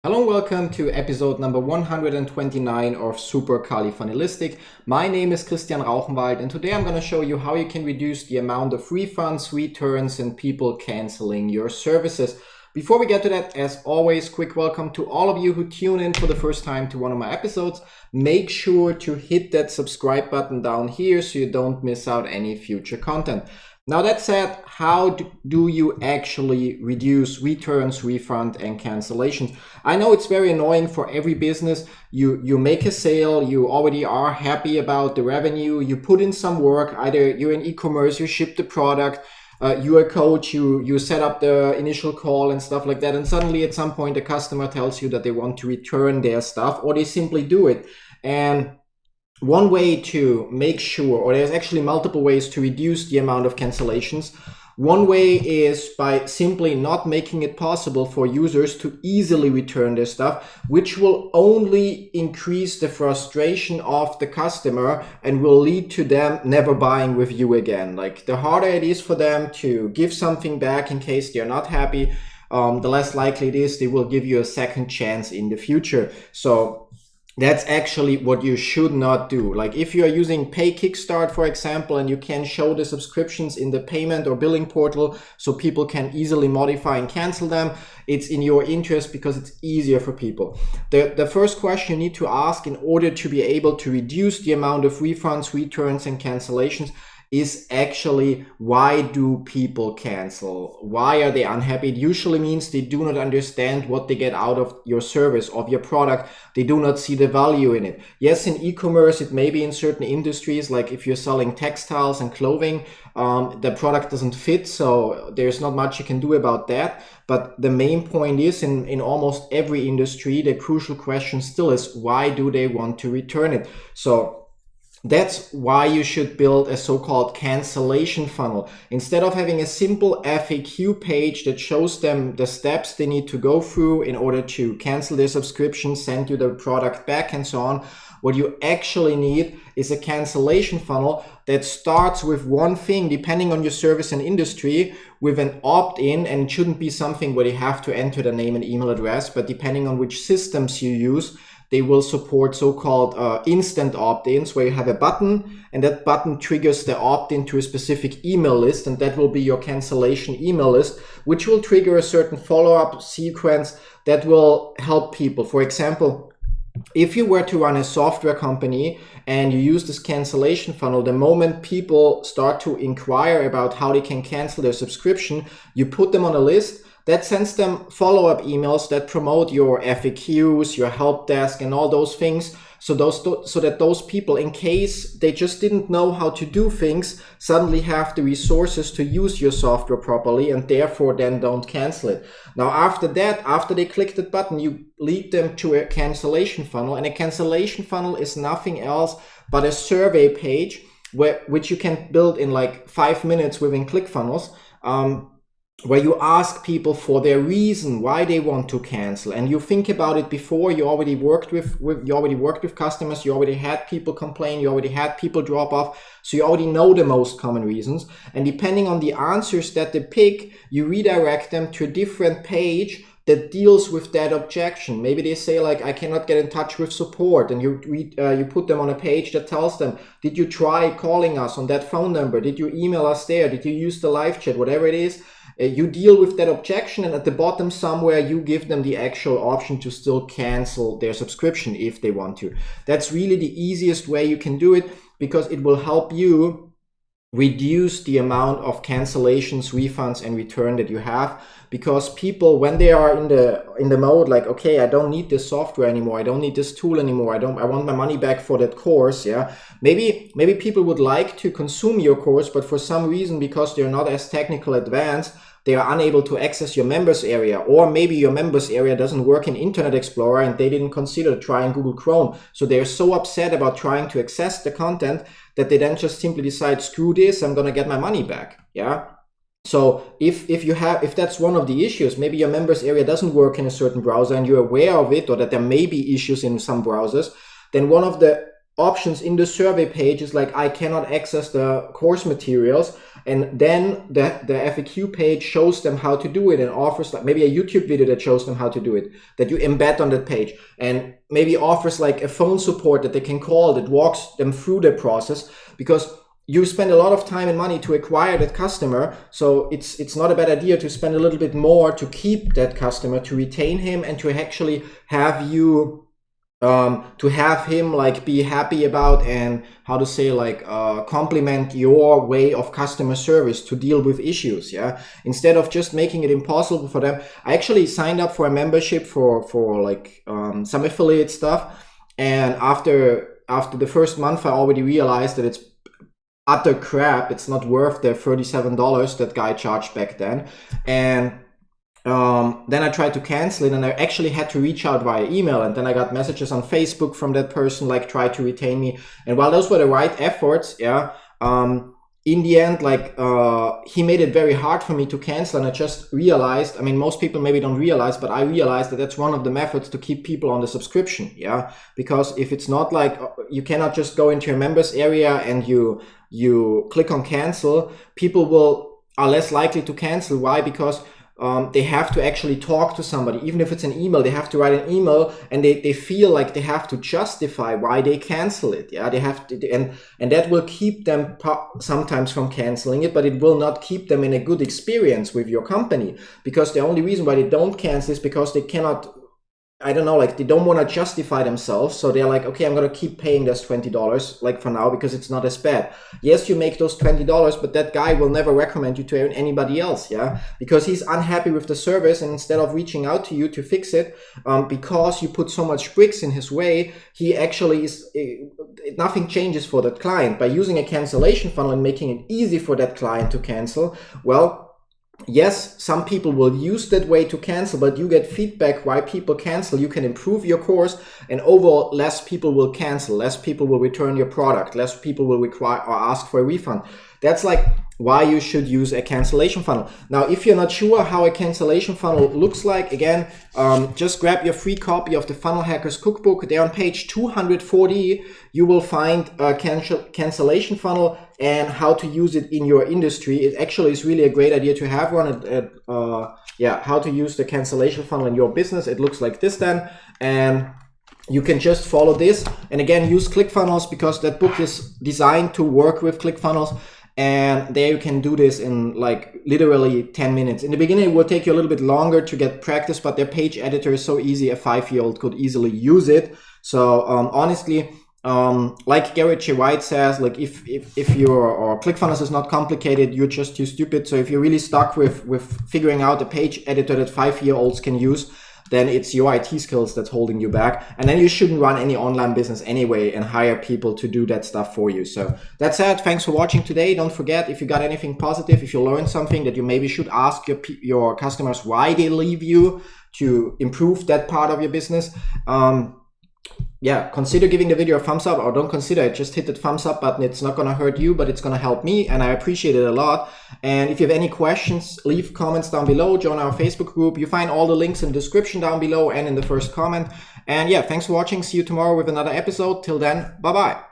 Hello and welcome to episode number 129 of Super Califanilistic. My name is Christian Rauchenwald and today I'm going to show you how you can reduce the amount of refunds, returns and people canceling your services. Before we get to that, as always, quick welcome to all of you who tune in for the first time to one of my episodes. Make sure to hit that subscribe button down here so you don't miss out any future content. Now that said, how do you actually reduce returns, refund, and cancellations? I know it's very annoying for every business. You make a sale, you already are happy about the revenue, you put in some work, either you're in e-commerce, you ship the product, you're a coach, you set up the initial call and stuff like that, and suddenly at some point the customer tells you that they want to return their stuff, or they simply do it. And one way to make sure, or there's actually multiple ways to reduce the amount of cancellations. One way is by simply not making it possible for users to easily return their stuff, which will only increase the frustration of the customer and will lead to them never buying with you again. Like, the harder it is for them to give something back in case they're not happy, the less likely it is they will give you a second chance in the future. So that's actually what you should not do. Like, if you are using Pay Kickstart, for example, and you can show the subscriptions in the payment or billing portal so people can easily modify and cancel them, it's in your interest because it's easier for people. The first question you need to ask in order to be able to reduce the amount of refunds, returns, and cancellations is actually, why do people cancel? Why are they unhappy? It usually means they do not understand what they get out of your service, of your product. They do not see the value in it. Yes, in e-commerce, it may be in certain industries, like if you're selling textiles and clothing, the product doesn't fit, so there's not much you can do about that. But the main point is, in almost every industry, the crucial question still is, why do they want to return it? So that's why you should build a so-called cancellation funnel. Instead of having a simple FAQ page that shows them the steps they need to go through in order to cancel their subscription, send you the product back, and so on, what you actually need is a cancellation funnel that starts with one thing, depending on your service and industry, with an opt-in, and it shouldn't be something where they have to enter the name and email address, but depending on which systems you use, they will support so-called instant opt-ins, where you have a button and that button triggers the opt-in to a specific email list, and that will be your cancellation email list, which will trigger a certain follow-up sequence that will help people. For example, if you were to run a software company and you use this cancellation funnel, the moment people start to inquire about how they can cancel their subscription, you put them on a list that sends them follow-up emails that promote your FAQs, your help desk, and all those things, so that those people, in case they just didn't know how to do things, suddenly have the resources to use your software properly, and therefore then don't cancel it. Now after that, after they click that button, you lead them to a cancellation funnel, and a cancellation funnel is nothing else but a survey page which you can build in like 5 minutes within ClickFunnels, where you ask people for their reason why they want to cancel, and you think about it before. You already worked with customers, you already had people complain, you already had people drop off, so you already know the most common reasons, and depending on the answers that they pick, you redirect them to a different page that deals with that objection. Maybe they say, like, I cannot get in touch with support, and you put them on a page that tells them, did you try calling us on that phone number? Did you email us there? Did you use the live chat? Whatever it is, you deal with that objection, and at the bottom somewhere you give them the actual option to still cancel their subscription if they want to. That's really the easiest way you can do it, because it will help you reduce the amount of cancellations, refunds, and return that you have. Because people, when they are in the mode like, okay, I don't need this software anymore, I don't need this tool anymore, I want my money back for that course, yeah. Maybe people would like to consume your course, but for some reason, because they're not as technical advanced, they are unable to access your members area, or maybe your members area doesn't work in Internet Explorer and they didn't consider trying Google Chrome. So they're so upset about trying to access the content that they then just simply decide, screw this, I'm gonna get my money back, yeah. So if that's one of the issues, maybe your members area doesn't work in a certain browser and you're aware of it, or that there may be issues in some browsers, then one of the options in the survey page is like, I cannot access the course materials. And then the FAQ page shows them how to do it and offers like maybe a YouTube video that shows them how to do it, that you embed on that page, and maybe offers like a phone support that they can call that walks them through the process, because you spend a lot of time and money to acquire that customer. So it's not a bad idea to spend a little bit more to keep that customer, to retain him, and to actually have you to have him like be happy about, and how to say, like compliment your way of customer service to deal with issues. Yeah, instead of just making it impossible for them. I actually signed up for a membership for like some affiliate stuff, and after the first month I already realized that it's utter crap. It's not worth the $37 that guy charged back then. And then I tried to cancel it, and I actually had to reach out via email, and then I got messages on Facebook from that person, like, try to retain me. And while those were the right efforts, yeah, in the end, like, he made it very hard for me to cancel. And I just realized, I mean, most people maybe don't realize, but I realized that that's one of the methods to keep people on the subscription. Yeah, because if it's not like, you cannot just go into your members area and you click on cancel, people are less likely to cancel. Why? Because they have to actually talk to somebody. Even if it's an email, they have to write an email, and they feel like they have to justify why they cancel it. Yeah, they have to, and that will keep them sometimes from canceling it, but it will not keep them in a good experience with your company, because the only reason why they don't cancel is because they cannot, I don't know, like, they don't want to justify themselves. So they're like, okay, I'm going to keep paying this $20, like, for now, because it's not as bad. Yes, you make those $20, but that guy will never recommend you to anybody else. Yeah, because he's unhappy with the service, and instead of reaching out to you to fix it, because you put so much bricks in his way, he actually nothing changes for that client. By using a cancellation funnel and making it easy for that client to cancel, well, yes, some people will use that way to cancel, but you get feedback why people cancel. You can improve your course, and overall, less people will cancel, less people will return your product, less people will require or ask for a refund. That's like why you should use a cancellation funnel. Now, if you're not sure how a cancellation funnel looks like, again, just grab your free copy of the Funnel Hackers Cookbook. There on page 240, you will find a cancellation funnel and how to use it in your industry. It actually is really a great idea to have one. Yeah, how to use the cancellation funnel in your business. It looks like this then, and you can just follow this. And again, use ClickFunnels, because that book is designed to work with ClickFunnels. And there you can do this in like literally 10 minutes. In the beginning, it will take you a little bit longer to get practice, but their page editor is so easy, a 5-year-old could easily use it. So honestly, like Garrett J. White says, like, if your ClickFunnels is not complicated, you're just too stupid. So if you're really stuck with figuring out a page editor that 5-year-olds can use, then it's your IT skills that's holding you back. And then you shouldn't run any online business anyway and hire people to do that stuff for you. So that's it. Thanks for watching today. Don't forget, if you got anything positive, if you learned something, that you maybe should ask your customers why they leave you, to improve that part of your business. Yeah, consider giving the video a thumbs up, or don't consider it, just hit the thumbs up button. It's not gonna hurt you, but it's gonna help me, and I appreciate it a lot. And if you have any questions, leave comments down below, join our Facebook group. You find all the links in the description down below and in the first comment. And yeah, thanks for watching. See you tomorrow with another episode. Till then, bye-bye.